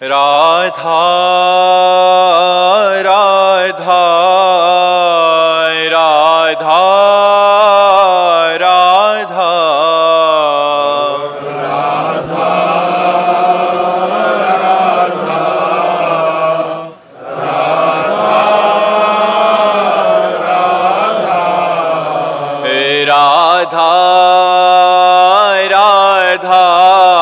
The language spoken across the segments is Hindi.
राधा राधा राधा राधा राधा राधा राधा राधा राधा राधा राधा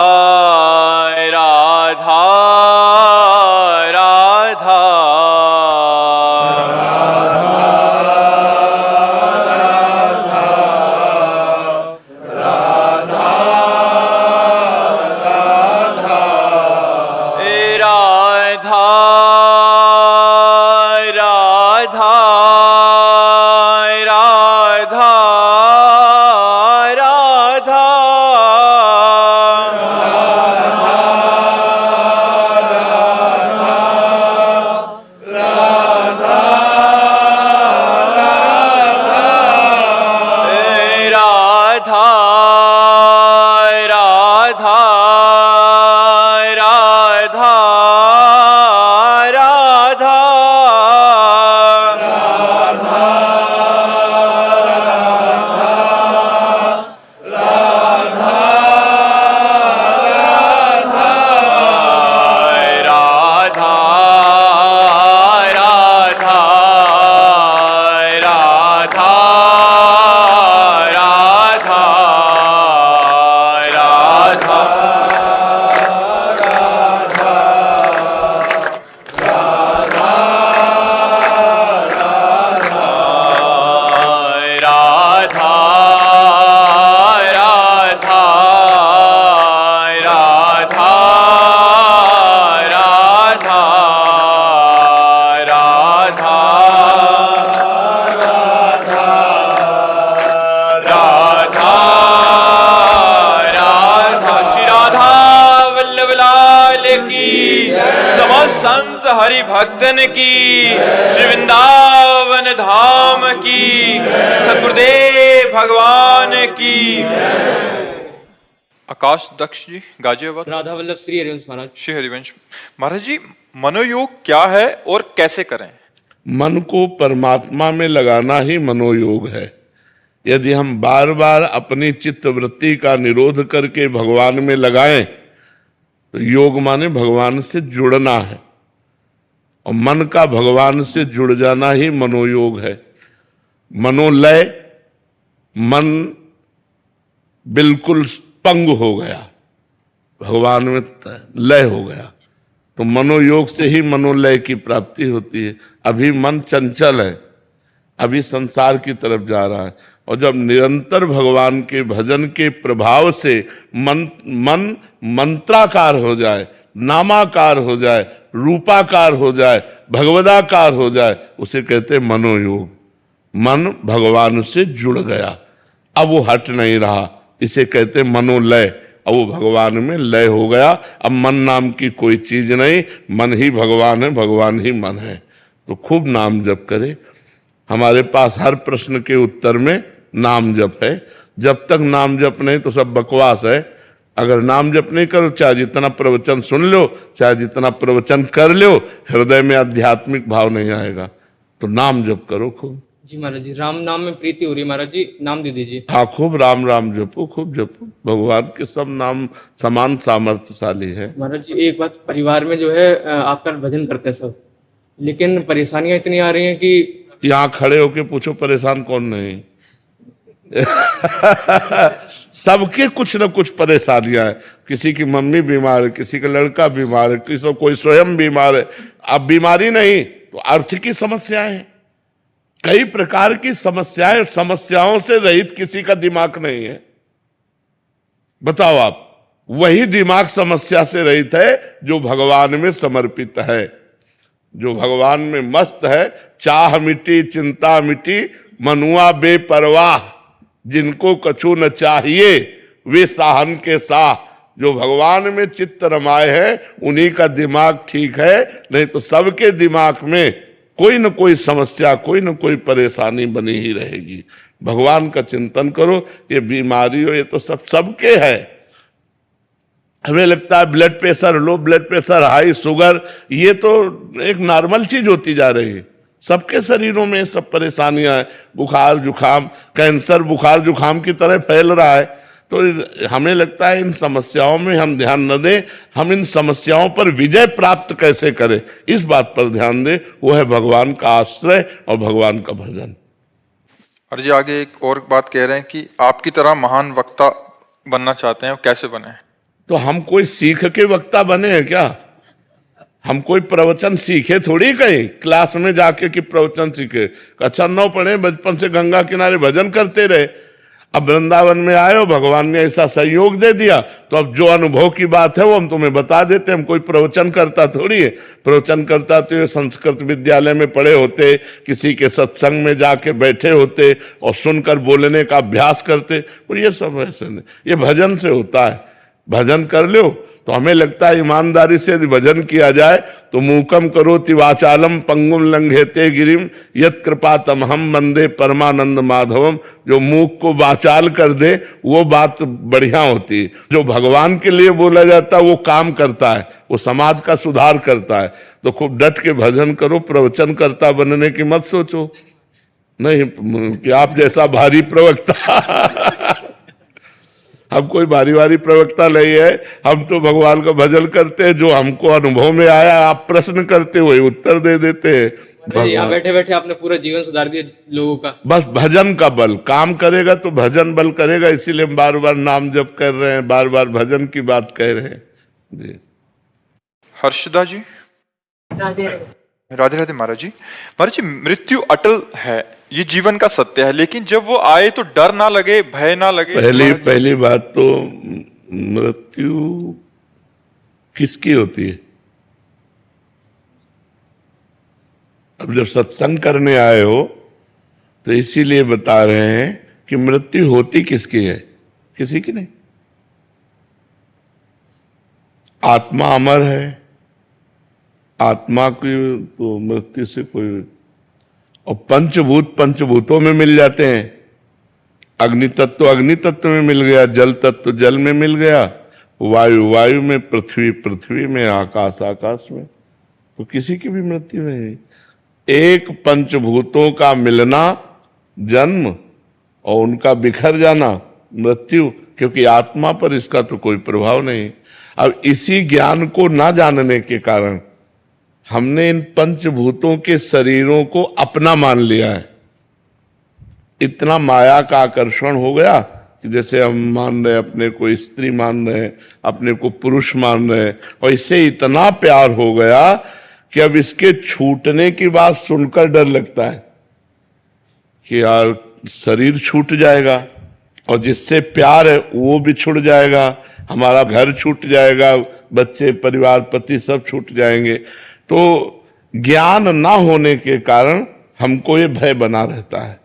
संत हरि भक्तन की, श्री वृंदावन धाम की, सतगुरुदेव भगवान की। आकाश दक्ष जी गाजियाबाद। राधा वल्लभ श्री हरिवंश महाराज। श्री हरिवंश महाराज जी, मनोयोग क्या है और कैसे करें? मन को परमात्मा में लगाना ही मनोयोग है। यदि हम बार बार अपनी चित्त वृत्ति का निरोध करके भगवान में लगाएं तो योग माने भगवान से जुड़ना है, और मन का भगवान से जुड़ जाना ही मनोयोग है। मनोलय, मन बिल्कुल पंग हो गया, भगवान में लय हो गया, तो मनोयोग से ही मनोलय की प्राप्ति होती है। अभी मन चंचल है, अभी संसार की तरफ जा रहा है, और जब निरंतर भगवान के भजन के प्रभाव से मन मंत्राकार हो जाए, नामाकार हो जाए, रूपाकार हो जाए, भगवदाकार हो जाए, उसे कहते मनोयोग। मन भगवान से जुड़ गया, अब वो हट नहीं रहा, इसे कहते मनोलय। अब वो भगवान में लय हो गया, अब मन नाम की कोई चीज नहीं, मन ही भगवान है, भगवान ही मन है। तो खूब नाम जप करे। हमारे पास हर प्रश्न के उत्तर में नाम जप है। जब तक नाम जप नहीं तो सब बकवास है। अगर नाम जप नहीं करो, चाहे जितना प्रवचन सुन लो, चाहे जितना प्रवचन कर लो, हृदय में आध्यात्मिक भाव नहीं आएगा। तो नाम जप करो खूब। जी महाराज जी, राम नाम में प्रीति हो रही है महाराज जी, नाम दे दीजिए। हाँ, खूब राम राम जपो, खूब जपो। भगवान के सब नाम समान सामर्थ्यशाली है। महाराज जी, एक बात, परिवार में जो है आपका भजन करते हैं सब, लेकिन परेशानियां इतनी आ रही हैं कि यहाँ खड़े होके पूछो परेशान कौन नहीं। सबके कुछ न कुछ परेशानियां हैं। किसी की मम्मी बीमार है, किसी का लड़का बीमार है, किसी कोई स्वयं बीमार है। अब बीमारी नहीं तो आर्थिक समस्याएं हैं, कई प्रकार की समस्याएं। समस्याओं से रहित किसी का दिमाग नहीं है। बताओ आप, वही दिमाग समस्या से रहित है जो भगवान में समर्पित है, जो भगवान में मस्त है। चाह मिटी चिंता मिटी, मनुआ बेपरवाह, जिनको कछु न चाहिए वे साहन के साह। जो भगवान में चित्त रमाए है उन्हीं का दिमाग ठीक है, नहीं तो सबके दिमाग में कोई न कोई समस्या, कोई न कोई परेशानी बनी ही रहेगी। भगवान का चिंतन करो। ये बीमारी हो, ये तो सबके है। हमें लगता है blood pressure low, blood pressure high, sugar, ये तो एक नॉर्मल चीज होती जा रही है। सबके शरीरों में सब परेशानियां हैं, बुखार जुखाम, कैंसर बुखार जुखाम की तरह फैल रहा है। तो हमें लगता है इन समस्याओं में हम ध्यान न दें, हम इन समस्याओं पर विजय प्राप्त कैसे करें, इस बात पर ध्यान दें। वो है भगवान का आश्रय और भगवान का भजन। और जी आगे एक और बात कह रहे हैं कि आपकी तरह महान वक्ता बनना चाहते हैं, कैसे बने? तो हम कोई सीख के वक्ता बने हैं क्या? हम कोई प्रवचन सीखे थोड़ी, कहीं क्लास में जाके कि प्रवचन सीखे? अच्छा 9 पढ़े, बचपन से गंगा किनारे भजन करते रहे। अब वृंदावन में आए हो, भगवान ने ऐसा संयोग दे दिया, तो अब जो अनुभव की बात है वो हम तुम्हें बता देते। हम कोई प्रवचन करता थोड़ी है। प्रवचन करता तो ये संस्कृत विद्यालय में पढ़े होते, किसी के सत्संग में जाके बैठे होते और सुनकर बोलने का अभ्यास करते। और ये सब ऐसे नहीं, ये भजन से होता है। भजन कर लो तो हमें लगता है ईमानदारी से यदि भजन किया जाए तो मूकम करोति वाचालम पंगुम लंघेते गिरिम यत कृपा तमहम वंदे परमानंद माधवम। जो मूक को वाचाल कर दे वो बात बढ़िया होती है। जो भगवान के लिए बोला जाता है वो काम करता है, वो समाज का सुधार करता है। तो खूब डट के भजन करो, प्रवचन करता बनने की मत सोचो, नहीं कि आप जैसा भारी प्रवक्ता हम कोई भारी भारी प्रवक्ता नहीं है। हम तो भगवान का भजन करते हैं, जो हमको अनुभव में आया आप प्रश्न करते हुए उत्तर दे देते हैं। यहाँ बैठे बैठे आपने पूरा जीवन सुधार दिया लोगों का। बस भजन का बल काम करेगा तो भजन बल करेगा। इसीलिए हम बार बार नाम जप कर रहे हैं, बार बार भजन की बात कह रहे हैं जी। हर्षदा जी, राधे राधे महाराज जी। महाराज जी, मृत्यु अटल है, ये जीवन का सत्य है, लेकिन जब वो आए तो डर ना लगे, भय ना लगे? पहली बात तो मृत्यु किसकी होती है? अब जब सत्संग करने आए हो तो इसीलिए बता रहे हैं कि मृत्यु होती किसकी है? किसी की नहीं। आत्मा अमर है, आत्मा की तो मृत्यु से कोई। और पंचभूत पंचभूतों में मिल जाते हैं। अग्नि तत्व अग्नि तत्व में मिल गया, जल तत्व जल में मिल गया, वायु वायु में, पृथ्वी पृथ्वी में, आकाश आकाश में। तो किसी की भी मृत्यु नहीं। एक पंचभूतों का मिलना जन्म और उनका बिखर जाना मृत्यु, क्योंकि आत्मा पर इसका तो कोई प्रभाव नहीं। अब इसी ज्ञान को ना जानने के कारण हमने इन पंचभूतों के शरीरों को अपना मान लिया है। इतना माया का आकर्षण हो गया कि जैसे हम मान रहे अपने को स्त्री मान रहे, अपने को पुरुष मान रहे, और इससे इतना प्यार हो गया कि अब इसके छूटने की बात सुनकर डर लगता है कि यार शरीर छूट जाएगा, और जिससे प्यार है वो भी छूट जाएगा, हमारा घर छूट जाएगा, बच्चे परिवार पति सब छूट जाएंगे। तो ज्ञान ना होने के कारण हमको ये भय बना रहता है।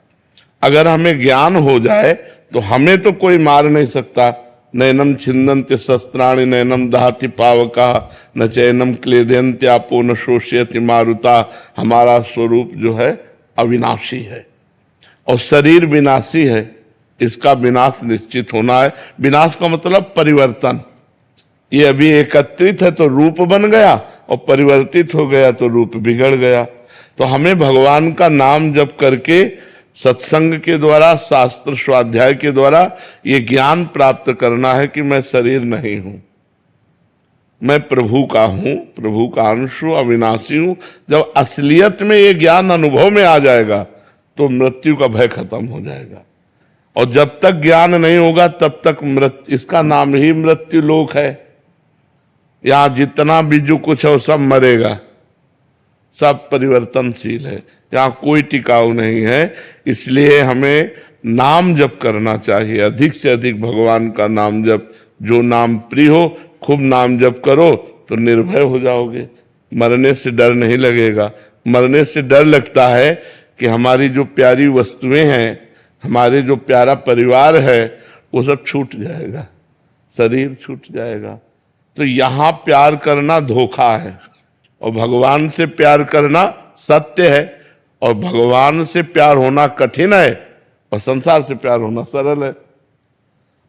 अगर हमें ज्ञान हो जाए तो हमें तो कोई मार नहीं सकता। नैनम छिन्दन्ति शस्त्राणि नैनम दहति पावका न चैनम क्लेदयन्ति आपो न शोषयति मारुता। हमारा स्वरूप जो है अविनाशी है और शरीर विनाशी है, इसका विनाश निश्चित होना है। विनाश का मतलब परिवर्तन। ये अभी एकत्रित है तो रूप बन गया, और परिवर्तित हो गया तो रूप बिगड़ गया। तो हमें भगवान का नाम जप करके सत्संग के द्वारा, शास्त्र स्वाध्याय के द्वारा ये ज्ञान प्राप्त करना है कि मैं शरीर नहीं हूं, मैं प्रभु का हूं, प्रभु का अंश हूं, अविनाशी हूं। जब असलियत में ये ज्ञान अनुभव में आ जाएगा तो मृत्यु का भय खत्म हो जाएगा। और जब तक ज्ञान नहीं होगा तब तक मृत्यु, इसका नाम ही मृत्यु लोक है। यहां जितना भी जो कुछ है वो सब मरेगा, सब परिवर्तनशील है, यहां कोई टिकाऊ नहीं है। इसलिए हमें नाम जप करना चाहिए, अधिक से अधिक भगवान का नाम जप। जो नाम प्रिय हो खूब नाम जप करो तो निर्भय हो जाओगे, मरने से डर नहीं लगेगा। मरने से डर लगता है कि हमारी जो प्यारी वस्तुएं हैं, हमारे जो प्यारा परिवार है वो सब छूट जाएगा, शरीर छूट जाएगा। तो यहां प्यार करना धोखा है और भगवान से प्यार करना सत्य है। और भगवान से प्यार होना कठिन है और संसार से प्यार होना सरल है।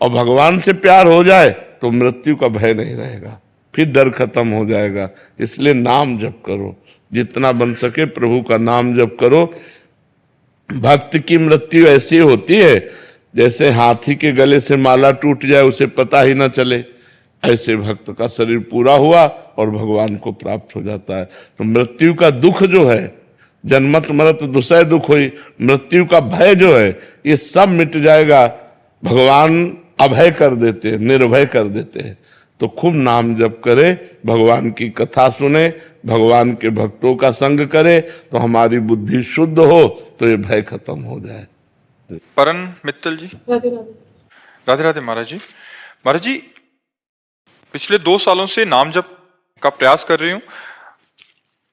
और भगवान से प्यार हो जाए तो मृत्यु का भय नहीं रहेगा, फिर डर खत्म हो जाएगा। इसलिए नाम जप करो, जितना बन सके प्रभु का नाम जप करो। भक्त की मृत्यु ऐसी होती है जैसे हाथी के गले से माला टूट जाए, उसे पता ही ना चले। ऐसे भक्त का शरीर पूरा हुआ और भगवान को प्राप्त हो जाता है। तो मृत्यु का दुख जो है, जन्मत मरत दुसह दुख हुई, मृत्यु का भय जो है ये सब मिट जाएगा। भगवान अभय कर देते हैं, निर्भय कर देते हैं। तो खूब नाम जप करे, भगवान की कथा सुने, भगवान के भक्तों का संग करे, तो हमारी बुद्धि शुद्ध हो तो ये भय खत्म हो जाए। परन मित्तल जी, राधे राधे महाराज जी। महाराज जी, पिछले 2 सालों से नाम जप का प्रयास कर रही हूँ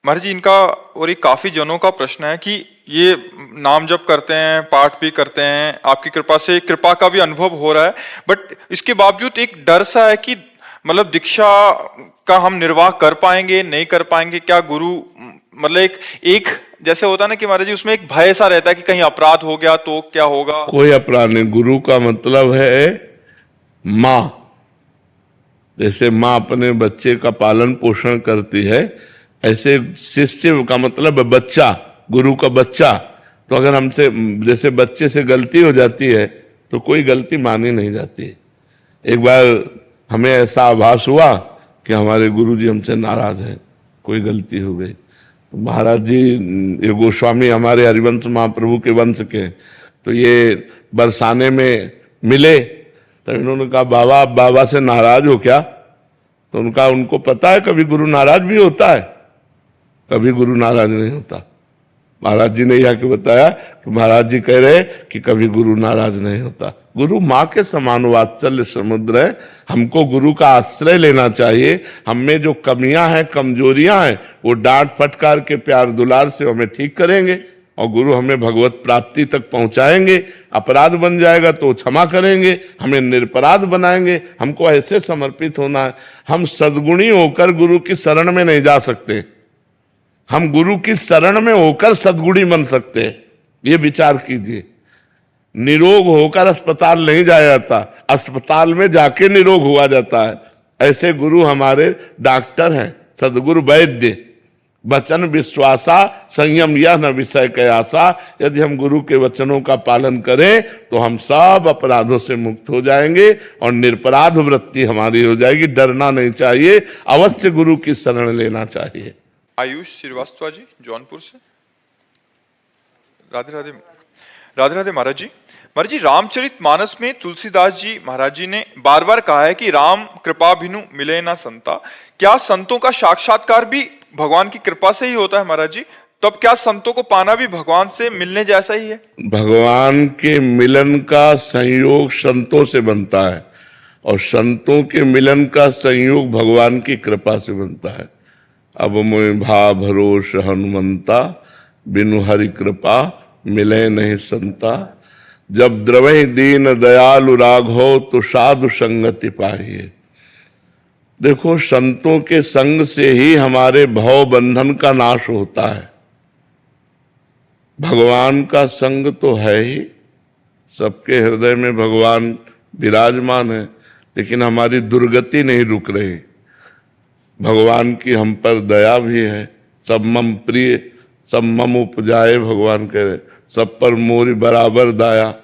महाराज जी। इनका और ये काफी जनों का प्रश्न है कि ये नाम जप करते हैं, पाठ भी करते हैं, आपकी कृपा से कृपा का भी अनुभव हो रहा है, बट इसके बावजूद एक डर सा है कि मतलब दीक्षा का हम निर्वाह कर पाएंगे नहीं कर पाएंगे, क्या गुरु मतलब एक जैसे होता है ना कि महाराज जी उसमें एक भय सा रहता है कि कहीं अपराध हो गया तो क्या होगा। कोई अपराध नहीं। गुरु का मतलब है माँ। जैसे माँ अपने बच्चे का पालन पोषण करती है, ऐसे शिष्य का मतलब है बच्चा, गुरु का बच्चा। तो अगर हमसे जैसे बच्चे से गलती हो जाती है तो कोई गलती मानी नहीं जाती। एक बार हमें ऐसा आभास हुआ कि हमारे गुरुजी हमसे नाराज हैं, कोई गलती हो गई। तो महाराज जी, ये गोस्वामी हमारे हरिवंश महाप्रभु के वंश के, तो ये बरसाने में मिले, तो इन्होंने कहा बाबा, आप बाबा से नाराज हो क्या? तो उनको पता है कभी गुरु नाराज भी होता है, कभी गुरु नाराज नहीं होता। महाराज जी ने यह के बताया कि महाराज जी कह रहे कि कभी गुरु नाराज नहीं होता। गुरु माँ के समान वात्सल्य समुद्र है। हमको गुरु का आश्रय लेना चाहिए। हम में जो कमियां हैं, कमजोरियां हैं, वो डांट फटकार के प्यार दुलार से हमें ठीक करेंगे और गुरु हमें भगवत प्राप्ति तक पहुंचाएंगे। अपराध बन जाएगा तो क्षमा करेंगे, हमें निरपराध बनाएंगे। हमको ऐसे समर्पित होना है। हम सद्गुणी होकर गुरु की शरण में नहीं जा सकते, हम गुरु की शरण में होकर सद्गुणी बन सकते हैं। ये विचार कीजिए। निरोग होकर अस्पताल नहीं जाया जाता, अस्पताल में जाके निरोग हुआ जाता है। ऐसे गुरु हमारे डॉक्टर हैं, सद्गुरु वैद्य। वचन विश्वासा संयम यह न विषय कयासा। यदि हम गुरु के वचनों का पालन करें तो हम सब अपराधों से मुक्त हो जाएंगे और निरपराध वृत्ति हमारी हो जाएगी। डरना नहीं चाहिए, अवश्य गुरु की शरण लेना चाहिए। आयुष श्रीवास्तव जी, जौनपुर से। राधे राधे, राधे राधे महाराज जी। महाराज जी, रामचरितमानस में तुलसीदास जी महाराज जी ने बार बार कहा है कि राम कृपा बिनु मिले ना संता। क्या संतों का साक्षात्कार भी भगवान की कृपा से ही होता है महाराज जी? तो अब क्या संतों को पाना भी भगवान से मिलने जैसा ही है? भगवान के मिलन का संयोग संतों से बनता है और संतों के मिलन का संयोग भगवान की कृपा से बनता है। अब मोह भा भरोस हनुमंता, बिनु हरि कृपा मिले नहीं संता। जब द्रवहि दीन दयालु राघव, तो साधु संगति पाहिए। देखो, संतों के संग से ही हमारे भव बंधन का नाश होता है। भगवान का संग तो है ही, सबके हृदय में भगवान विराजमान है, लेकिन हमारी दुर्गति नहीं रुक रही। भगवान की हम पर दया भी है। सब मम प्रिय सब मम उपजाए, भगवान कह रहे, सब पर मोरी बराबर दाया।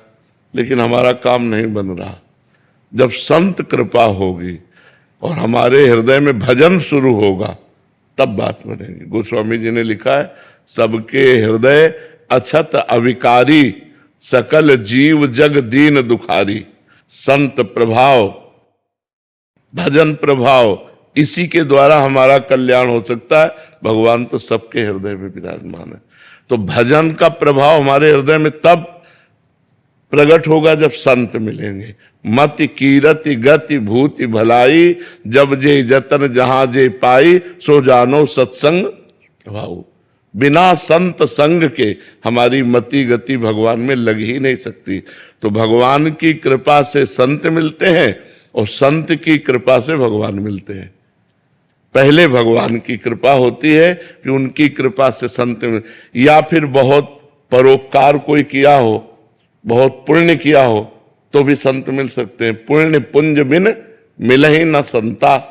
लेकिन हमारा काम नहीं बन रहा। जब संत कृपा होगी और हमारे हृदय में भजन शुरू होगा, तब बात बनेगी। गोस्वामी जी ने लिखा है, सबके हृदय अछत अविकारी, सकल जीव जग दीन दुखारी। संत प्रभाव, भजन प्रभाव, इसी के द्वारा हमारा कल्याण हो सकता है। भगवान तो सबके हृदय में विराजमान है। तो भजन का प्रभाव हमारे हृदय में तब प्रकट होगा जब संत मिलेंगे। मति कीरति गति भूति भलाई, जब जे जतन जहां जे पाई, सो जानो सत्संग प्रभाव। बिना संत संग के हमारी मति गति भगवान में लग ही नहीं सकती। तो भगवान की कृपा से संत मिलते हैं और संत की कृपा से भगवान मिलते हैं। पहले भगवान की कृपा होती है कि उनकी कृपा से संत मिल, या फिर बहुत परोपकार कोई किया हो, बहुत पुण्य किया हो, तो भी संत मिल सकते हैं। पुण्य पुंज बिन मिल ही न संता।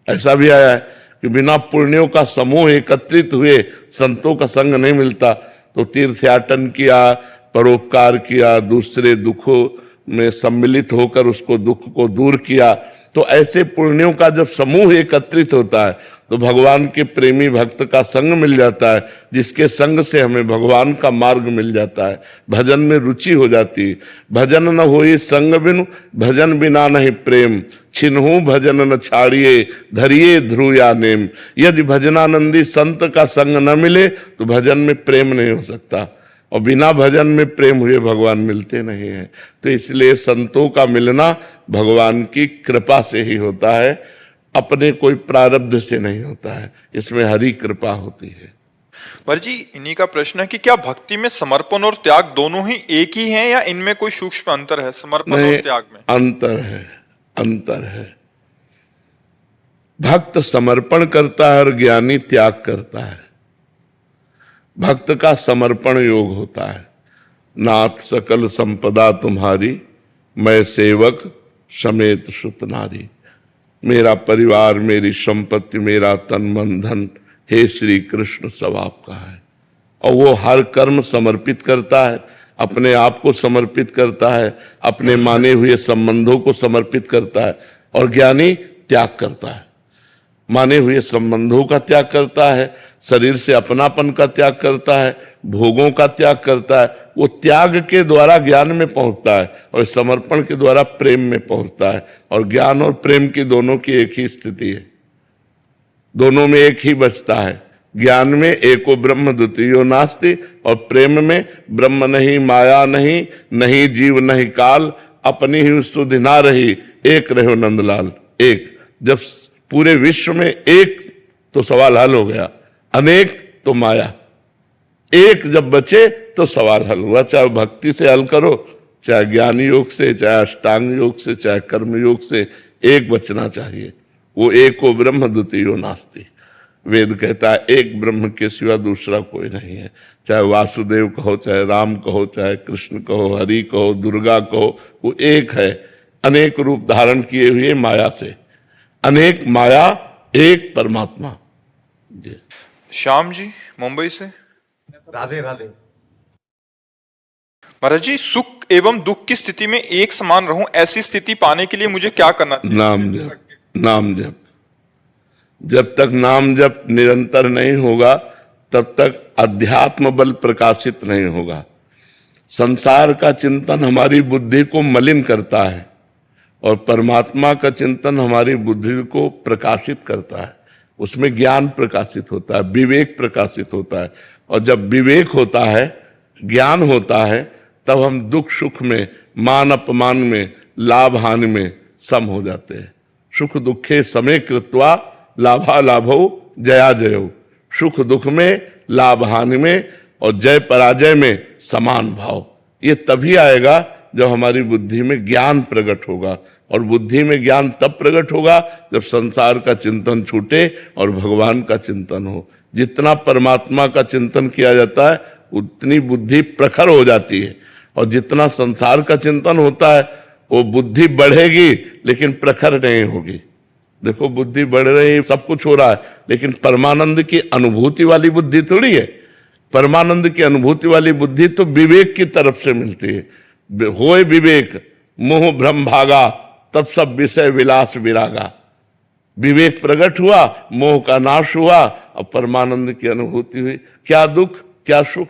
ऐसा भी आया है कि बिना पुण्यों का समूह एकत्रित हुए संतों का संग नहीं मिलता। तो तीर्थयाटन किया, परोपकार किया, दूसरे दुखों में सम्मिलित होकर उसको दुख को दूर किया, तो ऐसे पुण्यों का जब समूह एकत्रित होता है तो भगवान के प्रेमी भक्त का संग मिल जाता है, जिसके संग से हमें भगवान का मार्ग मिल जाता है, भजन में रुचि हो जाती है। भजन न होई संग बिनु, भजन बिना नहीं प्रेम, छिन्हू भजन न छाड़िए, धरिए ध्रुव या नेम। यदि भजनानंदी संत का संग न मिले तो भजन में प्रेम नहीं हो सकता, और बिना भजन में प्रेम हुए भगवान मिलते नहीं हैं। तो इसलिए संतों का मिलना भगवान की कृपा से ही होता है, अपने कोई प्रारब्ध से नहीं होता है, इसमें हरि कृपा होती है। महाराज जी, इन्हीं का प्रश्न है कि क्या भक्ति में समर्पण और त्याग दोनों ही एक ही हैं या इनमें कोई सूक्ष्म अंतर है समर्पण और त्याग में? अंतर है, अंतर है। भक्त समर्पण करता है और ज्ञानी त्याग करता है। भक्त का समर्पण योग होता है, नाथ सकल संपदा तुम्हारी, मैं सेवक समेत सुत नारी। मेरा परिवार, मेरी संपत्ति, मेरा तन मन धन, हे श्री कृष्ण सब आपका है। और वो हर कर्म समर्पित करता है, अपने आप को समर्पित करता है, अपने माने हुए संबंधों को समर्पित करता है। और ज्ञानी त्याग करता है, माने हुए संबंधों का त्याग करता है, शरीर से अपनापन का त्याग करता है, भोगों का त्याग करता है। वो त्याग के द्वारा ज्ञान में पहुंचता है और समर्पण के द्वारा प्रेम में पहुंचता है। और ज्ञान और प्रेम की दोनों की एक ही स्थिति है, दोनों में एक ही बचता है। ज्ञान में एको ब्रह्म द्वितीयो नास्ति, और प्रेम में ब्रह्म नहीं, माया नहीं, नहीं जीव नहीं काल, अपनी ही सुधि ना रही, एक रहो नंदलाल। एक जब पूरे विश्व में एक, तो सवाल हल हो गया, अनेक तो माया। एक जब बचे तो सवाल हल हुआ। चाहे भक्ति से हल करो, चाहे ज्ञान योग से, चाहे अष्टांग योग से, चाहे कर्म योग से, एक बचना चाहिए। वो एको ब्रह्म द्वितीयो नास्ति। वेद कहता है एक ब्रह्म के सिवा दूसरा कोई नहीं है। चाहे वासुदेव कहो, चाहे राम कहो, चाहे कृष्ण कहो, हरि कहो, दुर्गा कहो, वो एक है, अनेक रूप धारण किए हुए माया से। अनेक माया, एक परमात्मा। जी। श्याम जी मुंबई से। राधे राधे। महाराज जी, सुख एवं दुख की स्थिति में एक समान रहूं, ऐसी स्थिति पाने के लिए मुझे क्या करना चाहिए? नाम जप, नाम जप। जब तक नाम जप निरंतर नहीं होगा तब तक अध्यात्म बल प्रकाशित नहीं होगा। संसार का चिंतन हमारी बुद्धि को मलिन करता है और परमात्मा का चिंतन हमारी बुद्धि को प्रकाशित करता है। उसमें ज्ञान प्रकाशित होता है, विवेक प्रकाशित होता है। और जब विवेक होता है, ज्ञान होता है, तब हम दुख सुख में, मान अपमान में, लाभ हानि में सम हो जाते हैं। सुख दुखे समे कृत्वा लाभा लाभो जया जयो। सुख दुख में, लाभ हानि में और जय पराजय में समान भाव। ये तभी आएगा जब हमारी बुद्धि में ज्ञान प्रकट होगा। और बुद्धि में ज्ञान तब प्रकट होगा जब संसार का चिंतन छूटे और भगवान का चिंतन हो। जितना परमात्मा का चिंतन किया जाता है उतनी बुद्धि प्रखर हो जाती है, और जितना संसार का चिंतन होता है वो बुद्धि बढ़ेगी लेकिन प्रखर नहीं होगी। देखो, बुद्धि बढ़ रही है, सब कुछ हो रहा है, लेकिन परमानंद की अनुभूति वाली बुद्धि थोड़ी है। परमानंद की अनुभूति वाली बुद्धि तो विवेक की तरफ से मिलती है। होए विवेक मोह भ्रम भागा, तब सब विषय विलास विरागा। विवेक प्रकट हुआ, मोह का नाश हुआ और परमानंद की अनुभूति हुई। क्या दुख क्या सुख,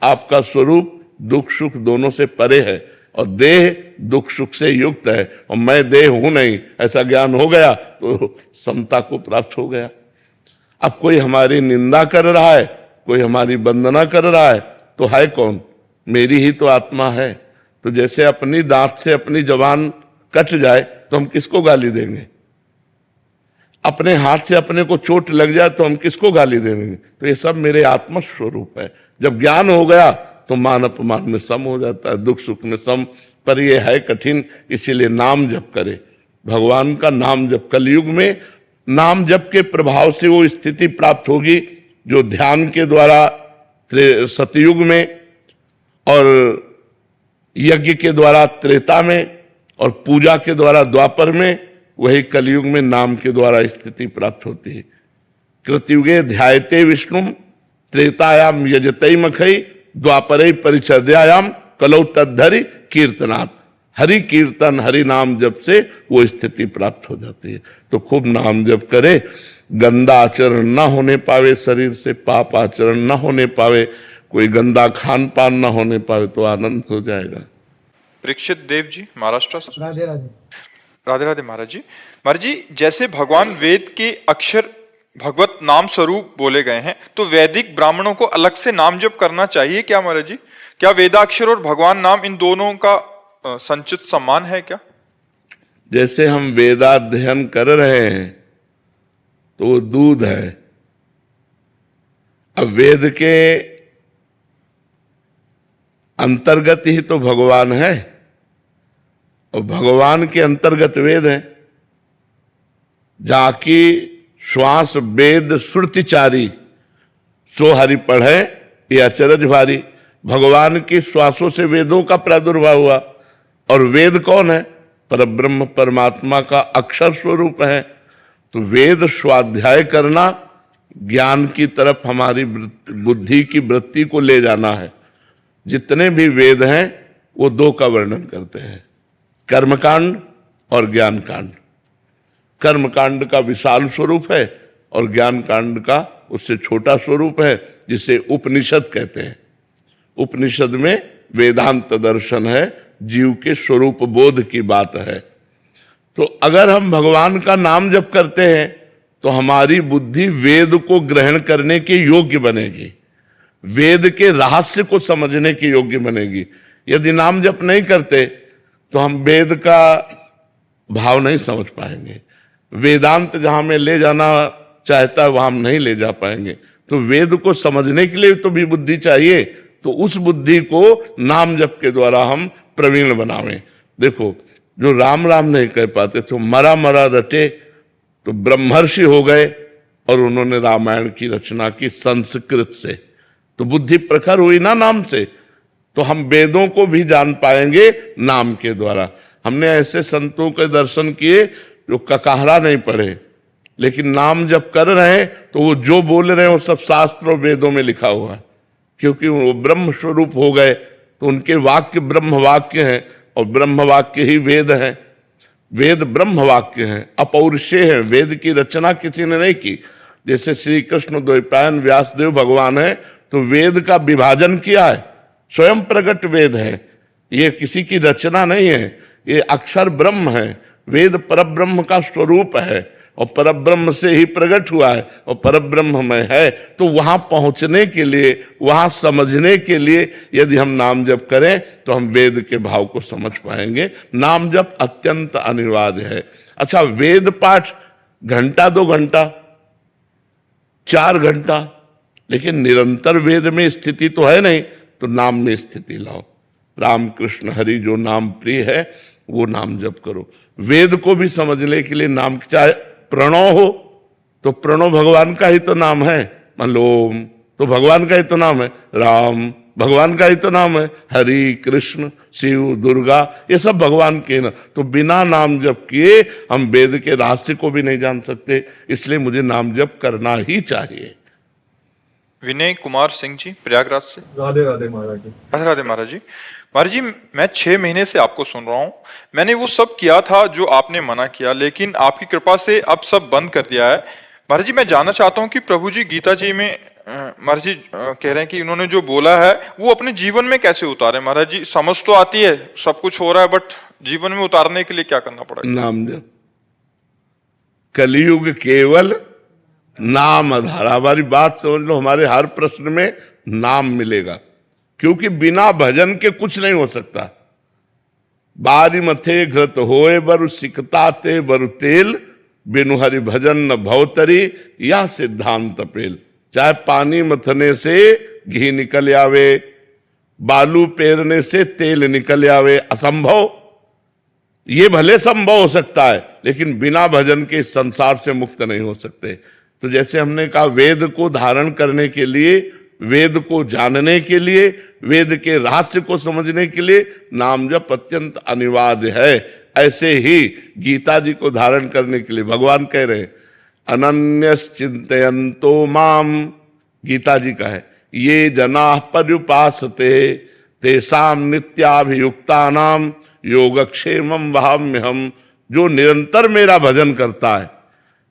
आपका स्वरूप दुख सुख दोनों से परे है, और देह दुख सुख से युक्त है, और मैं देह हूं नहीं, ऐसा ज्ञान हो गया तो समता को प्राप्त हो गया। अब कोई हमारी निंदा कर रहा है, कोई हमारी वंदना कर रहा है, तो है कौन? मेरी ही तो आत्मा है। तो जैसे अपनी दांत से अपनी जबान कट जाए तो हम किसको गाली देंगे? अपने हाथ से अपने को चोट लग जाए तो हम किसको गाली देंगे? तो ये सब मेरे आत्म स्वरूप है। जब ज्ञान हो गया तो मान अपमान में सम हो जाता है, दुख सुख में सम। पर ये है कठिन, इसीलिए नाम जप करे, भगवान का नाम जप। कलयुग में नाम जप के प्रभाव से वो स्थिति प्राप्त होगी जो ध्यान के द्वारा सतयुग में, और यज्ञ के द्वारा त्रेता में, और पूजा के द्वारा द्वापर में वही कलयुग में नाम के द्वारा स्थिति प्राप्त होती है। कृतयुगे ध्यायते विष्णु त्रेतायाम यजतई मखई द्वापरे परिचर्यायाम कलौ तद्धरि कीर्तनात्। हरि कीर्तन हरि नाम जप से वो स्थिति प्राप्त हो जाती है। तो खूब नाम जप करे, गंदा आचरण ना होने पावे, शरीर से पाप आचरण ना होने पावे, कोई गंदा खान पान ना होने पावे, तो आनंद हो जाएगा। परीक्षित देव जी महाराष्ट्र से। राधे राधे। राधे राधे महाराज जी। महाराज जी, जैसे भगवान वेद के अक्षर भगवत नाम स्वरूप बोले गए हैं, तो वैदिक ब्राह्मणों को अलग से नाम जप करना चाहिए क्या महाराज जी? क्या वेदाक्षर और भगवान नाम इन दोनों का संचित सम्मान है क्या? जैसे हम वेदाध्ययन कर रहे हैं तो वो दूध है। अब वेद के अंतर्गत ही तो भगवान है और भगवान के अंतर्गत वेद है। जाकी श्वास वेद श्रुतिचारी सो हरि पढ़े ये अचरज भारी। भगवान की श्वासों से वेदों का प्रादुर्भाव हुआ। और वेद कौन है? परब्रह्म परमात्मा का अक्षर स्वरूप है। तो वेद स्वाध्याय करना ज्ञान की तरफ हमारी बुद्धि की वृत्ति को ले जाना है। जितने भी वेद हैं वो दो का वर्णन करते हैं, कर्मकांड और ज्ञान कांड। कर्मकांड का विशाल स्वरूप है और ज्ञान कांड का उससे छोटा स्वरूप है, जिसे उपनिषद कहते हैं। उपनिषद में वेदांत दर्शन है, जीव के स्वरूप बोध की बात है। तो अगर हम भगवान का नाम जप करते हैं तो हमारी बुद्धि वेद को ग्रहण करने के योग्य बनेगी, वेद के रहस्य को समझने के योग्य बनेगी। यदि नाम जप नहीं करते तो हम वेद का भाव नहीं समझ पाएंगे। वेदांत जहां में ले जाना चाहता है वहां हम नहीं ले जा पाएंगे। तो वेद को समझने के लिए तो भी बुद्धि चाहिए। तो उस बुद्धि को नाम जप के द्वारा हम प्रवीण बनावें। देखो, जो राम राम नहीं कह पाते तो मरा मरा रटे, तो ब्रह्मर्षि हो गए और उन्होंने रामायण की रचना की संस्कृत से। तो बुद्धि प्रखर हुई ना नाम से। तो हम वेदों को भी जान पाएंगे नाम के द्वारा। हमने ऐसे संतों के दर्शन किए जो ककाहरा नहीं पढ़े, लेकिन नाम जब कर रहे हैं तो वो जो बोल रहे हैं वो सब शास्त्र और वेदों में लिखा हुआ है। क्योंकि वो ब्रह्म स्वरूप हो गए तो उनके वाक्य ब्रह्म वाक्य हैं और ब्रह्म वाक्य ही वेद हैं। वेद ब्रह्म वाक्य हैं, अपौरुषेय हैं। वेद की रचना किसी ने नहीं की। जैसे श्री कृष्ण द्वैपायन व्यासदेव भगवान है तो वेद का विभाजन किया है, स्वयं प्रकट वेद है। ये किसी की रचना नहीं है, ये अक्षर ब्रह्म है। वेद परब्रह्म का स्वरूप है और परब्रह्म से ही प्रकट हुआ है और परब्रह्म में है। तो वहां पहुंचने के लिए, वहां समझने के लिए यदि हम नाम जप करें तो हम वेद के भाव को समझ पाएंगे। नाम जप अत्यंत अनिवार्य है। अच्छा, वेद पाठ घंटा 2 घंटा 4 घंटा, लेकिन निरंतर वेद में स्थिति तो है नहीं। तो नाम में स्थिति लाओ। राम कृष्ण हरि जो नाम प्रिय है वो नाम जप करो। वेद को भी समझने के लिए नाम, चाहे प्रणव हो तो प्रणव भगवान का ही तो नाम है। मान लो ओम तो भगवान का ही तो नाम है। राम भगवान का ही तो नाम है। हरि कृष्ण शिव दुर्गा ये सब भगवान के ना। तो बिना नाम जप किए हम वेद के रहस्य को भी नहीं जान सकते। इसलिए मुझे नाम जप करना ही चाहिए। विनय कुमार सिंह जी प्रयागराज से। राधे राधे महाराज जी। राधे राधे महाराज जी। महाराज जी, मैं 6 महीने से आपको सुन रहा हूँ। मैंने वो सब किया था जो आपने मना किया, लेकिन आपकी कृपा से अब सब बंद कर दिया है। महाराज जी, मैं जानना चाहता हूँ कि प्रभु जी गीता जी में महाराज जी कह रहे हैं कि उन्होंने जो बोला है वो अपने जीवन में कैसे उतारे। महाराज जी, समझ तो आती है, सब कुछ हो रहा है, बट जीवन में उतारने के लिए क्या करना पड़ेगा? नाम जप। कलयुग केवल नाम आधार। हमारी बात समझ लो, हमारे हर प्रश्न में नाम मिलेगा, क्योंकि बिना भजन के कुछ नहीं हो सकता। बारी मथे घृत होए बरु सिकता ते बरु तेल, बिनु हरि भजन न भवतरी या सिद्धांत पेल। चाहे पानी मथने से घी निकल आवे, बालू पेरने से तेल निकल आवे, असंभव। ये भले संभव हो सकता है, लेकिन बिना भजन के इस संसार से मुक्त नहीं हो सकते। तो जैसे हमने कहा, वेद को धारण करने के लिए, वेद को जानने के लिए, वेद के रहस्य को समझने के लिए नाम जप अत्यंत अनिवार्य है। ऐसे ही गीता जी को धारण करने के लिए भगवान कह रहे हैं अनन्यस चिंतयन्तो माम, गीता जी का है, ये जना पर्युपासते तेषाम नित्याभियुक्तानाम योगक्षेमम वहाम्यहम। जो निरंतर मेरा भजन करता है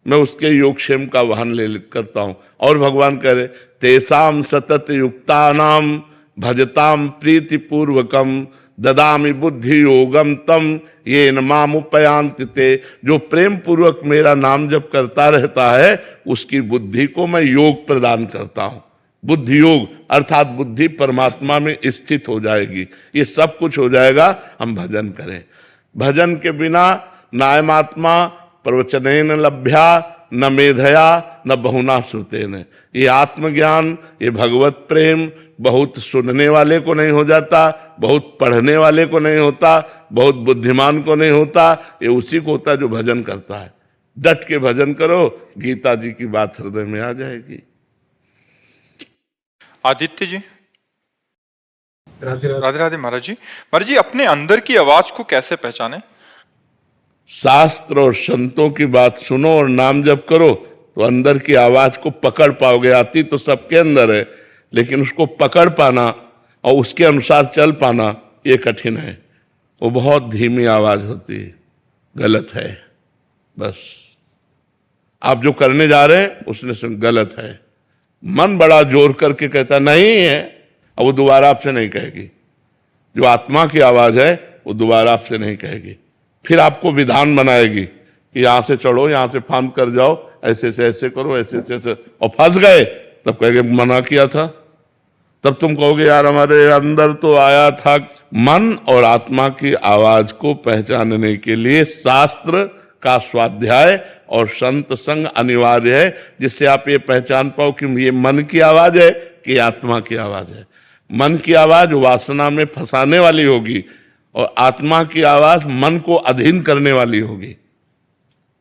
मैं उसके योगक्षेम का वहन ले करता हूं। और भगवान कह रहे तेषाम सतत युक्तानाम भजताम प्रीति पूर्वकम ददामि बुद्धि योगम तम ये नमामुपयांति ते। जो प्रेम पूर्वक मेरा नाम जप करता रहता है उसकी बुद्धि को मैं योग प्रदान करता हूं। बुद्धि योग अर्थात बुद्धि परमात्मा में स्थित हो जाएगी। ये सब कुछ हो जाएगा हम भजन करें। भजन के बिना नायमात्मा प्रवचनेन लभ्या न मेधया न बहुना श्रुतेन। ये आत्मज्ञान, ये भगवत प्रेम बहुत सुनने वाले को नहीं हो जाता, बहुत पढ़ने वाले को नहीं होता, बहुत बुद्धिमान को नहीं होता, ये उसी को होता जो भजन करता है। डट के भजन करो, गीता जी की बात हृदय में आ जाएगी। आदित्य जी। राधे राधे महाराज जी। महाराज जी, अपने अंदर की आवाज को कैसे पहचाने? शास्त्र और संतों की बात सुनो और नाम जप करो तो अंदर की आवाज को पकड़ पाओगे। आती तो सबके अंदर है, लेकिन उसको पकड़ पाना और उसके अनुसार चल पाना ये कठिन है। वो बहुत धीमी आवाज होती है, गलत है। बस आप जो करने जा रहे हैं उसने सुन गलत है। मन बड़ा जोर करके कहता नहीं है, और वो दोबारा आपसे नहीं कहेगी। जो आत्मा की आवाज है वो दोबारा आपसे नहीं कहेगी। फिर आपको विधान बनाएगी कि यहां से चढ़ो, यहां से फांद कर जाओ, ऐसे से ऐसे करो, ऐसे से ऐसे, और फंस गए तब कहेंगे मना किया था। तब तुम कहोगे यार हमारे अंदर तो आया था। मन और आत्मा की आवाज को पहचानने के लिए शास्त्र का स्वाध्याय और संत संग अनिवार्य है, जिससे आप ये पहचान पाओ कि ये मन की आवाज है कि आत्मा की आवाज है। मन की आवाज वासना में फंसाने वाली होगी और आत्मा की आवाज मन को अधीन करने वाली होगी।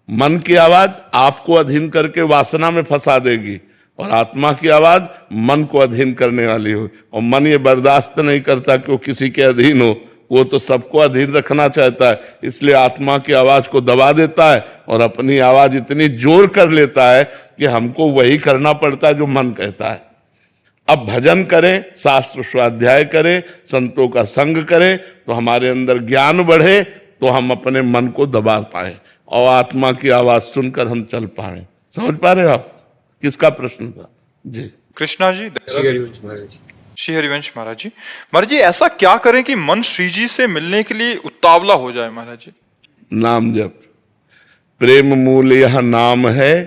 मन की आवाज आपको अधीन करके वासना में फंसा देगी और आत्मा की आवाज मन को अधीन करने वाली होगी। और मन ये बर्दाश्त नहीं करता कि वो किसी के अधीन हो, वो तो सबको अधीन रखना चाहता है। इसलिए आत्मा की आवाज को दबा देता है और अपनी आवाज इतनी जोर कर लेता है कि हमको वही करना पड़ता है जो मन कहता है। अब भजन करें, शास्त्र स्वाध्याय करें, संतों का संग करें तो हमारे अंदर ज्ञान बढ़े, तो हम अपने मन को दबा पाए और आत्मा की आवाज सुनकर हम चल पाए। समझ पा रहे हो आप? किसका प्रश्न था जी? कृष्णा जी। श्री हरिवंश महाराज जी। महाराज जी, ऐसा क्या करें कि मन श्री जी से मिलने के लिए उतावला हो जाए? महाराज जी, नाम जप। प्रेम मूल यह नाम है,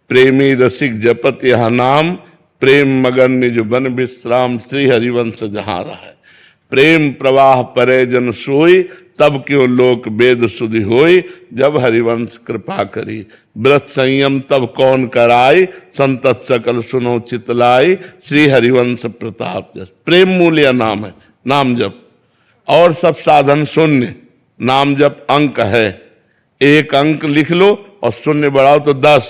प्रेमी रसिक जपत यह नाम, प्रेम मगन निज बन विश्राम, श्री हरिवंश जहां रहा है। प्रेम प्रवाह परे जन सोई, तब क्यों लोक वेद सुधि होई, जब हरिवंश कृपा करी। व्रत संयम तब कौन कराई, संतत सकल सुनो चितलाई, श्री हरिवंश प्रताप जस। प्रेम मूल्य नाम है, नाम जप। और सब साधन शून्य, नाम जप अंक है। एक अंक लिख लो और शून्य बढ़ाओ तो 10,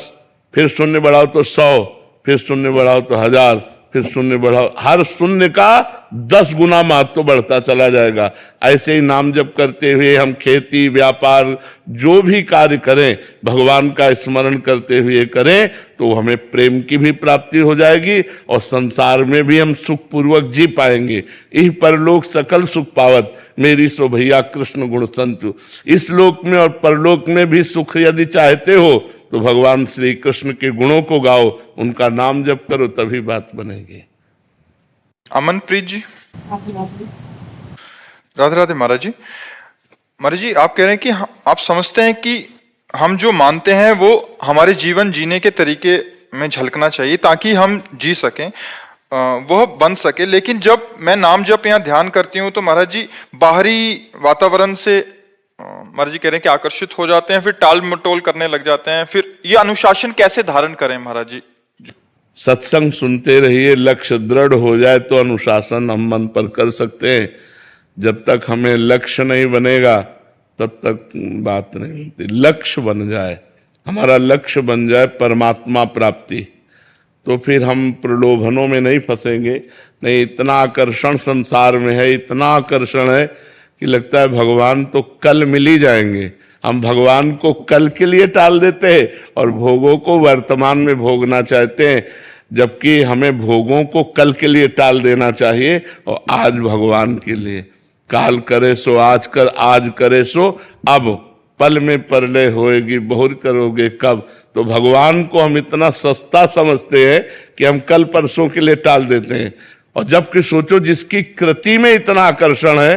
फिर शून्य बढ़ाओ तो 100, फिर शून्य बढ़ाओ तो 1000, फिर शून्य बढ़ाओ। हर शून्य का 10 गुना महत्व बढ़ता चला जाएगा। ऐसे ही नाम जप करते हुए हम खेती, व्यापार, जो भी कार्य करें, भगवान का स्मरण करते हुए करें तो हमें प्रेम की भी प्राप्ति हो जाएगी और संसार में भी हम सुख पूर्वक जी पाएंगे। इह परलोक सकल सुख पावत, मेरी सो भैया कृष्ण गुण संतु। इस लोक में और परलोक में भी सुख यदि चाहते हो तो भगवान श्री कृष्ण के गुणों को गाओ, उनका नाम जप करो, तभी बात बनेगी। अमनप्रीत जी। राधे राधे महाराज जी। महाराज जी, आप कह रहे हैं कि आप समझते हैं कि हम जो मानते हैं वो हमारे जीवन जीने के तरीके में झलकना चाहिए ताकि हम जी सकें, वह बन सके। लेकिन जब मैं नाम जप यहाँ ध्यान करती हूँ तो महाराज जी बाहरी वातावरण से महाराज जी कह रहे हैं कि आकर्षित हो जाते हैं, फिर टाल मटोल करने लग जाते हैं। फिर ये अनुशासन कैसे धारण करें महाराज जी? सत्संग सुनते रहिए, लक्ष्य दृढ़ हो जाए तो अनुशासन हम मन पर कर सकते हैं। जब तक हमें लक्ष्य नहीं बनेगा तब तक बात नहीं होती। लक्ष्य बन जाए, हमारा लक्ष्य बन जाए परमात्मा प्राप्ति, तो फिर हम प्रलोभनों में नहीं फंसेंगे। नहीं, इतना आकर्षण संसार में है, इतना आकर्षण है कि लगता है भगवान तो कल मिल ही जाएंगे। हम भगवान को कल के लिए टाल देते हैं और भोगों को वर्तमान में भोगना चाहते हैं, जबकि हमें भोगों को कल के लिए टाल देना चाहिए और आज भगवान के लिए। काल करे सो आज कर, आज करे सो अब, पल में परलय होएगी बहुर करोगे कब। तो भगवान को हम इतना सस्ता समझते हैं कि हम कल परसों के लिए टाल देते हैं। और जबकि सोचो, जिसकी कृति में इतना आकर्षण है,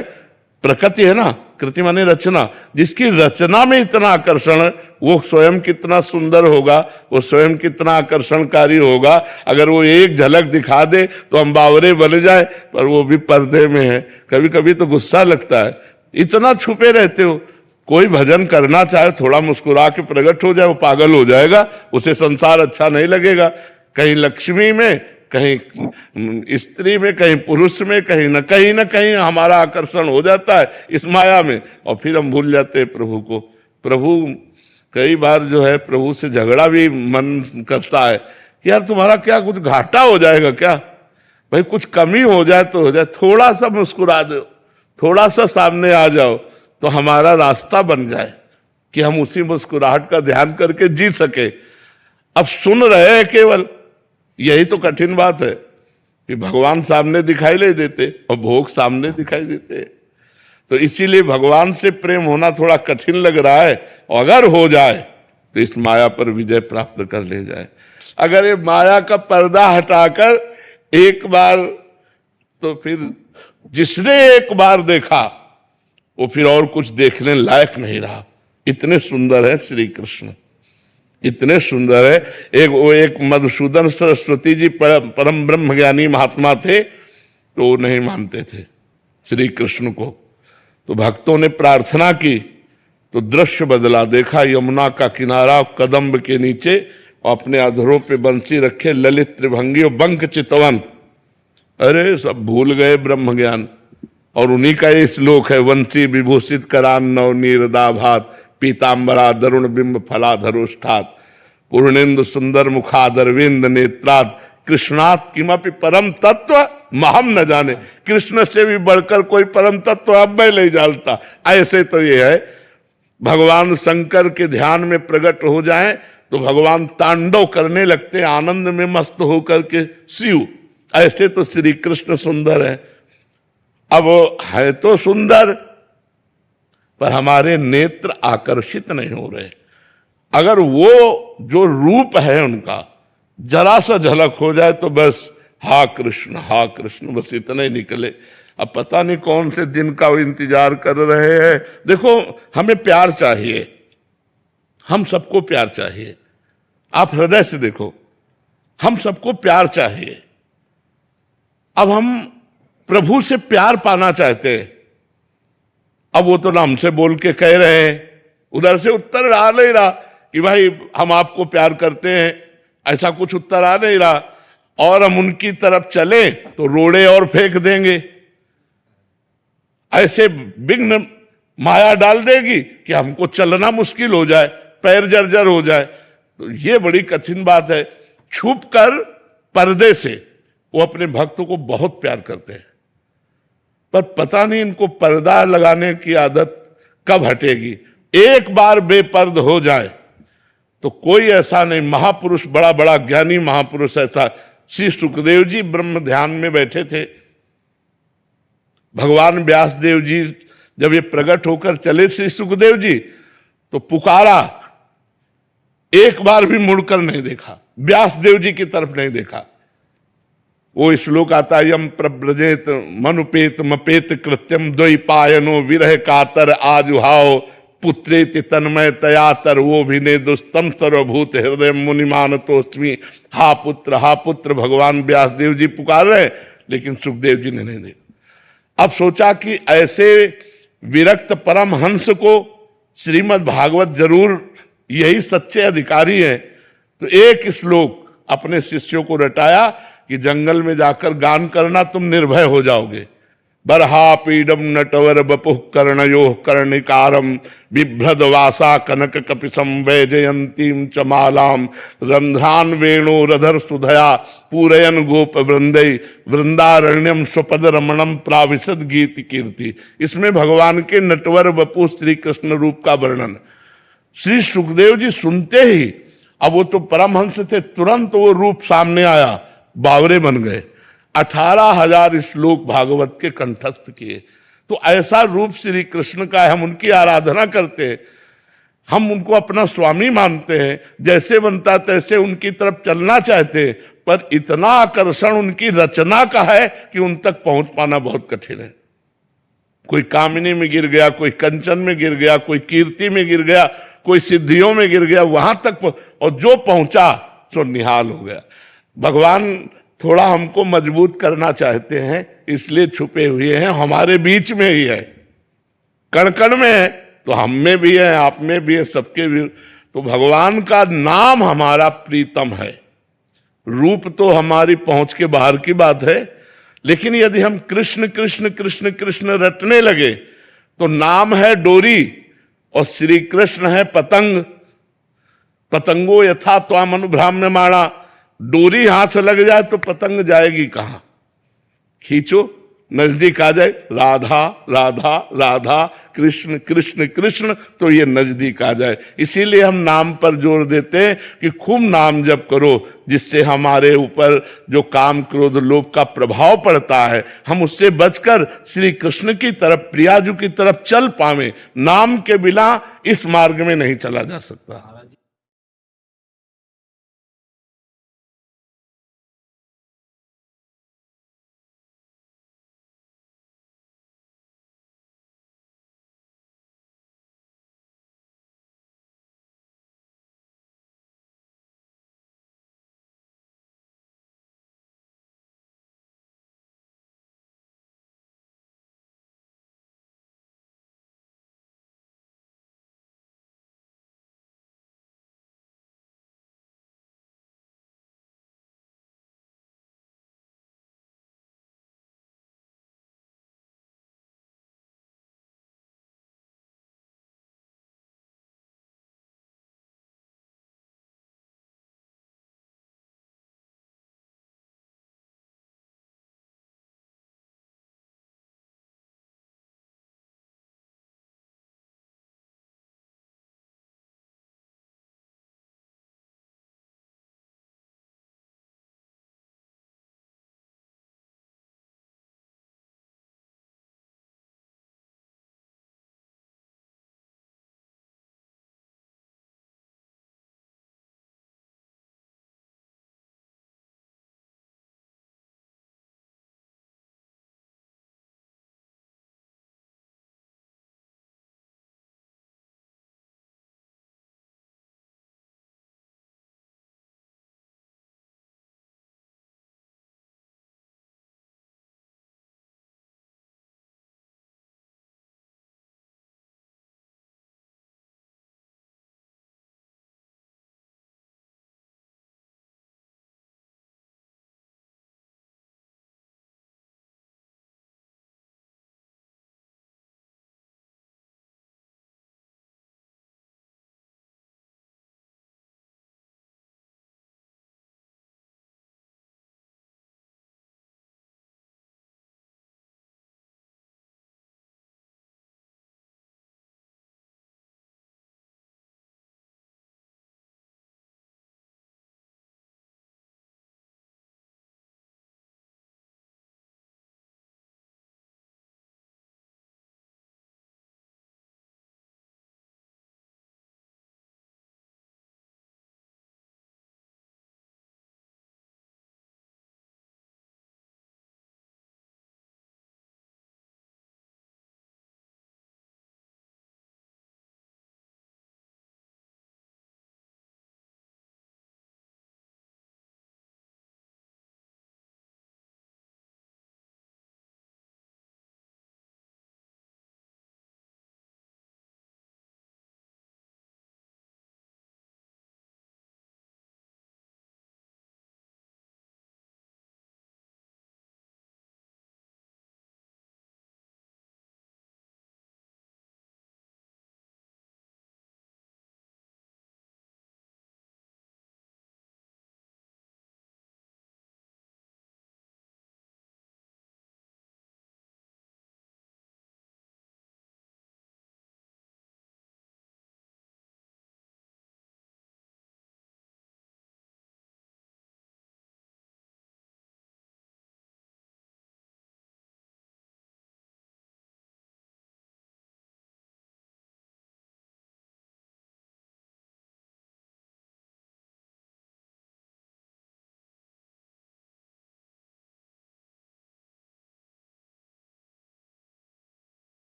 प्रकृति है ना, कृति माने रचना, जिसकी रचना में इतना आकर्षण है, वो स्वयं कितना सुंदर होगा, वो स्वयं कितना आकर्षणकारी होगा। अगर वो एक झलक दिखा दे तो हम बावरे बन जाए, पर वो भी पर्दे में है। कभी कभी तो गुस्सा लगता है, इतना छुपे रहते हो। कोई भजन करना चाहे, थोड़ा मुस्कुरा के प्रकट हो जाए, वो पागल हो जाएगा, उसे संसार अच्छा नहीं लगेगा। कहीं लक्ष्मी में, कहीं स्त्री में, कहीं पुरुष में, कहीं न कहीं हमारा आकर्षण हो जाता है इस माया में, और फिर हम भूल जाते हैं प्रभु को। प्रभु कई बार जो है, प्रभु से झगड़ा भी मन करता है कि यार तुम्हारा क्या कुछ घाटा हो जाएगा क्या, भाई कुछ कमी हो जाए तो हो जाए, थोड़ा सा मुस्कुरा दो, थोड़ा सा सामने आ जाओ तो हमारा रास्ता बन जाए कि हम उसी मुस्कुराहट का ध्यान करके जी सके। अब सुन रहे हैं केवल, यही तो कठिन बात है कि भगवान सामने दिखाई नहीं देते और भोग सामने दिखाई देते। तो इसीलिए भगवान से प्रेम होना थोड़ा कठिन लग रहा है, और अगर हो जाए तो इस माया पर विजय प्राप्त कर ले जाए। अगर ये माया का पर्दा हटाकर एक बार, तो फिर जिसने एक बार देखा वो फिर और कुछ देखने लायक नहीं रहा। इतने सुंदर है श्री कृष्ण, इतने सुंदर है। एक मधुसूदन सरस्वती जी परम ब्रह्म ज्ञानी महात्मा थे, तो वो नहीं मानते थे श्री कृष्ण को। तो भक्तों ने प्रार्थना की तो दृश्य बदला। देखा यमुना का किनारा कदम्ब के नीचे, और अपने अधरों पे बंसी रखे ललित त्रिभंगी और बंक चितवन। अरे सब भूल गए ब्रह्म ज्ञान। और उन्हीं का ये श्लोक है, वंशी विभूषित करान नव नीरदाभात, पीताम्बरा दरुण बिंब फलाधरोष्ठात, पूर्णेन्दु सुंदर मुखादरविंद नेत्रात, कृष्णात किमपि परम तत्व महम न जाने। कृष्ण से भी बढ़कर कोई परम तत्व अब मैं नहीं जानता। ऐसे तो ये है, भगवान शंकर के ध्यान में प्रकट हो जाएं तो भगवान तांडव करने लगते, आनंद में मस्त होकर के शिव। ऐसे तो श्री कृष्ण सुंदर है। अब है तो सुंदर, पर हमारे नेत्र आकर्षित नहीं हो रहे। अगर वो जो रूप है उनका जरा सा झलक हो जाए तो बस हा कृष्ण, बस इतना ही निकले। अब पता नहीं कौन से दिन का वो इंतजार कर रहे हैं। देखो, हमें प्यार चाहिए, हम सबको प्यार चाहिए। आप हृदय से देखो, हम सबको प्यार चाहिए। अब हम प्रभु से प्यार पाना चाहते हैं। अब वो तो नाम से बोल के कह रहे हैं, उधर से उत्तर आ नहीं रहा कि भाई हम आपको प्यार करते हैं, ऐसा कुछ उत्तर आ नहीं रहा। और हम उनकी तरफ चले तो रोड़े और फेंक देंगे। ऐसे विघ्न माया डाल देगी कि हमको चलना मुश्किल हो जाए, पैर जर्जर हो जाए। तो ये बड़ी कठिन बात है। छुप कर पर्दे से वो अपने भक्तों को बहुत प्यार करते हैं, पर पता नहीं इनको पर्दा लगाने की आदत कब हटेगी। एक बार बेपर्द हो जाए तो कोई ऐसा नहीं। महापुरुष, बड़ा बड़ा ज्ञानी महापुरुष, ऐसा श्री सुखदेव जी ब्रह्म ध्यान में बैठे थे। भगवान व्यास देव जी जब ये प्रकट होकर चले श्री सुखदेव जी, तो पुकारा, एक बार भी मुड़कर नहीं देखा, व्यास देव जी की तरफ नहीं देखा। वो श्लोक आता है, यम प्रव्रजेत मनुपेत मपेत कृत्यम द्वैपायनो विरह कातर आजुहाओ पुत्रेति तन्मय तयातर वो भी ने दुस्तम सर्वभूत हृदय मुनिमान तोस्मी। हा पुत्र भगवान व्यास देव जी पुकार रहे, लेकिन सुखदेव जी ने नहीं देखा। अब सोचा कि ऐसे विरक्त परम हंस को श्रीमद् भागवत जरूर यही सच्चे अधिकारी हैं। तो एक श्लोक अपने शिष्यों को रटाया कि जंगल में जाकर गान करना, तुम निर्भय हो जाओगे। बर्हापीडम नटवर बपुः कर्णयोः कर्णिकारम बिभ्रदवासा कनक कपिसं वैजयंतीं च मालाम रंध्रान वेणुरधर सुधया पूरयन गोप वृंदै वृंदारण्यम स्वपद रमणम प्राविशद गीत कीर्ति। इसमें भगवान के नटवर बपु श्री कृष्ण रूप का वर्णन श्री सुखदेव जी सुनते ही, अब वो तो परमहंस थे, तुरंत वो रूप सामने आया, बावरे बन गए। 18,000 श्लोक भागवत के कंठस्थ किए। तो ऐसा रूप श्री कृष्ण का है, हम उनकी आराधना करते हैं, हम उनको अपना स्वामी मानते हैं, जैसे बनता तैसे उनकी तरफ चलना चाहते हैं, पर इतना आकर्षण उनकी रचना का है कि उन तक पहुंच पाना बहुत कठिन है। कोई कामिनी में गिर गया, कोई कंचन में गिर गया, कोई कीर्ति में गिर गया, कोई सिद्धियों में गिर गया, वहां तक और जो पहुंचा सो निहाल हो गया। भगवान थोड़ा हमको मजबूत करना चाहते हैं, इसलिए छुपे हुए हैं, हमारे बीच में ही है, कण कण में है, तो हम में भी है, आप में भी है, सबके भी। तो भगवान का नाम हमारा प्रीतम है। रूप तो हमारी पहुंच के बाहर की बात है, लेकिन यदि हम कृष्ण कृष्ण कृष्ण कृष्ण रटने लगे तो नाम है डोरी और श्री कृष्ण है पतंग। पतंगो यथा त्वाम अनुभ्राम्यमाणा, डोरी हाथ लग जाए तो पतंग जाएगी कहां? खींचो, नजदीक आ जाए, राधा राधा राधा कृष्ण कृष्ण कृष्ण, तो ये नजदीक आ जाए। इसीलिए हम नाम पर जोर देते हैं कि खूब नाम जप करो, जिससे हमारे ऊपर जो काम क्रोध लोभ का प्रभाव पड़ता है, हम उससे बचकर श्री कृष्ण की तरफ, प्रियाजू की तरफ चल पावे। नाम के बिना इस मार्ग में नहीं चला जा सकता।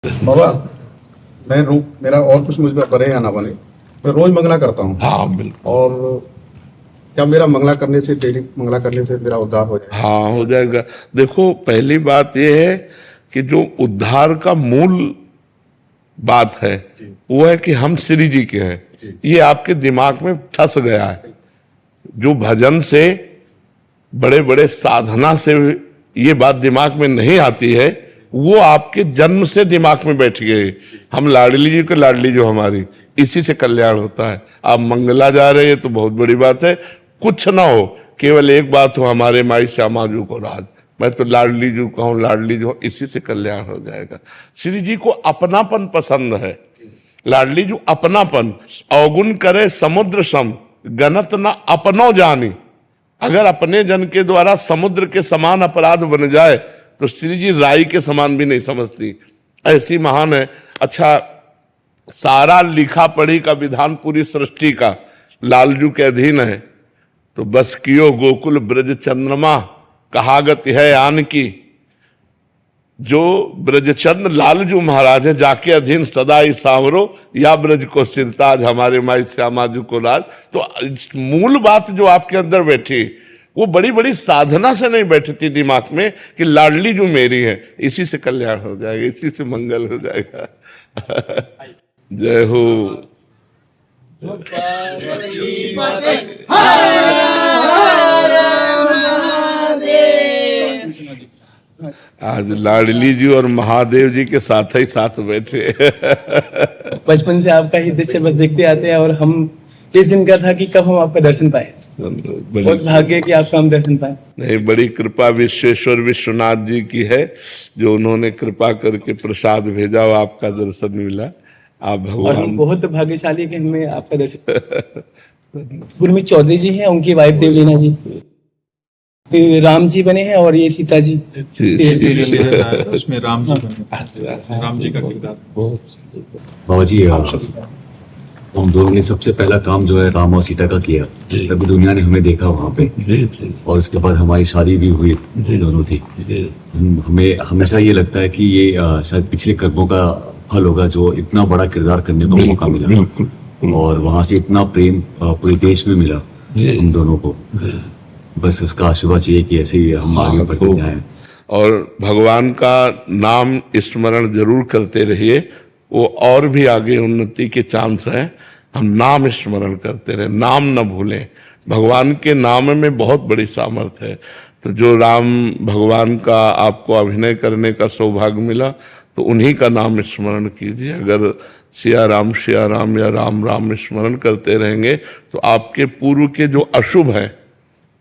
बाबा मेरा और कुछ मुझ पर बने या ना बने, मैं रोज मंगला करता हूँ। हाँ बिल्कुल। और क्या मेरा मंगला करने से, डेली मंगला करने से मेरा उद्धार हो जाएगा? हाँ हो जाएगा। देखो पहली बात यह है कि जो उद्धार का मूल बात है वो है कि हम श्री जी के हैं। ये आपके दिमाग में ठस गया है। जो भजन से, बड़े बड़े साधना से ये बात दिमाग में नहीं आती है, वो आपके जन्म से दिमाग में बैठ गए। हम लाडली जी के लाडली जो हमारी, इसी से कल्याण होता है। आप मंगला जा रहे हैं तो बहुत बड़ी बात है। कुछ ना हो, केवल एक बात हो, हमारे माई श्यामा जू को राज, मैं तो लाडली जू कहूँ, लाडली जो, इसी से कल्याण हो जाएगा। श्री जी को अपनापन पसंद है। लाडली जू अपनापन, अवगुण करे समुद्र सम, गणत न अपनो जानी। अगर अपने जन के द्वारा समुद्र के समान अपराध बन जाए तो श्री जी राई के समान भी नहीं समझती, ऐसी महान है। अच्छा, सारा लिखा पढ़ी का विधान पूरी सृष्टि का लालजू के अधीन है। तो बस कियो गोकुल ब्रज चंद्रमा, कहागत है आन की। जो ब्रजचंद्र लालजू महाराज है, जाके अधीन सदा ही सांवरो, या ब्रज को सिरताज, हमारे माई श्यामाजू को राज। तो मूल बात जो आपके अंदर बैठी, वो बड़ी बड़ी साधना से नहीं बैठती दिमाग में कि लाडली जो मेरी है, इसी से कल्याण हो जाएगा, इसी से मंगल हो जाएगा। जय हो। आज लाडली जी और महादेव जी के साथ ही साथ बैठे। बचपन से आपका ही दृश्य बस देखते आते हैं, और हम इस दिन का था कि कब हम आपका दर्शन पाए। बहुत भाग्य कि आपका हम दर्शन पाए। नहीं, बड़ी कृपा विश्वेश्वर विश्वनाथ जी की है, जो उन्होंने कृपा करके प्रसाद भेजा और आपका दर्शन मिला। आप और हम भगवान बहुत भाग्यशाली कि हमें आपका दर्शन। गुरमीत चौधरी जी हैं, उनकी वाइफ देवलीना जी, राम जी बने हैं, और ये सीता जी। उसमें राम जी बने, राम जी का किरदार। बाबा जी, हम लोगों ने सबसे पहला काम जो है राम और सीता का किया, तभी दुनिया ने हमें देखा वहाँ पे। और उसके बाद हमारी शादी भी हुई दोनों की। हमें हमेशा ये लगता है कि ये शायद पिछले कर्मों का फल होगा, जो इतना बड़ा किरदार करने का मौका मिला, और वहां से इतना प्रेम पूरे देश में मिला हम दोनों को। बस उसका आशीर्वाद चाहिए कि ऐसे ही हम आगे बढ़ते जाएं। और भगवान का नाम स्मरण जरूर करते रहिए, वो और भी आगे उन्नति के चांस हैं। हम नाम स्मरण करते रहे, नाम न भूलें। भगवान के नाम में बहुत बड़ी सामर्थ्य है। तो जो राम भगवान का आपको अभिनय करने का सौभाग्य मिला, तो उन्हीं का नाम स्मरण कीजिए। अगर सिया राम या राम राम स्मरण करते रहेंगे तो आपके पूर्व के जो अशुभ हैं,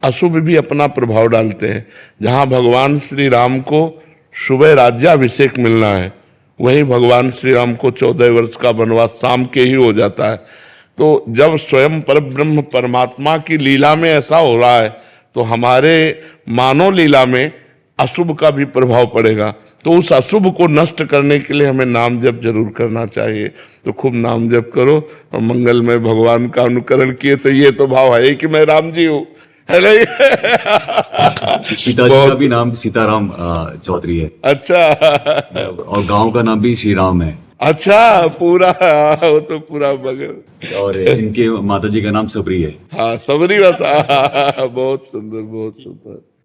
अशुभ भी अपना प्रभाव डालते हैं। जहाँ भगवान श्री राम को सुबह राज्याभिषेक मिलना है, वहीं भगवान श्री राम को 14 वर्ष का वनवास शाम के ही हो जाता है। तो जब स्वयं परब्रह्म परमात्मा की लीला में ऐसा हो रहा है, तो हमारे मानव लीला में अशुभ का भी प्रभाव पड़ेगा। तो उस अशुभ को नष्ट करने के लिए हमें नाम जप जरूर करना चाहिए। तो खूब नाम जप करो और मंगल में भगवान का अनुकरण किए। तो ये तो भाव है कि मैं राम जी हूँ, है नहीं? सीता जी का भी नाम सीताराम चौधरी है। अच्छा। और गांव का नाम भी श्री राम है। अच्छा, पूरा, वो तो पूरा बगल। और इनके माता जी का नाम सबरी है। हाँ, सबरी बता। बहुत सुंदर, बहुत सुंदर।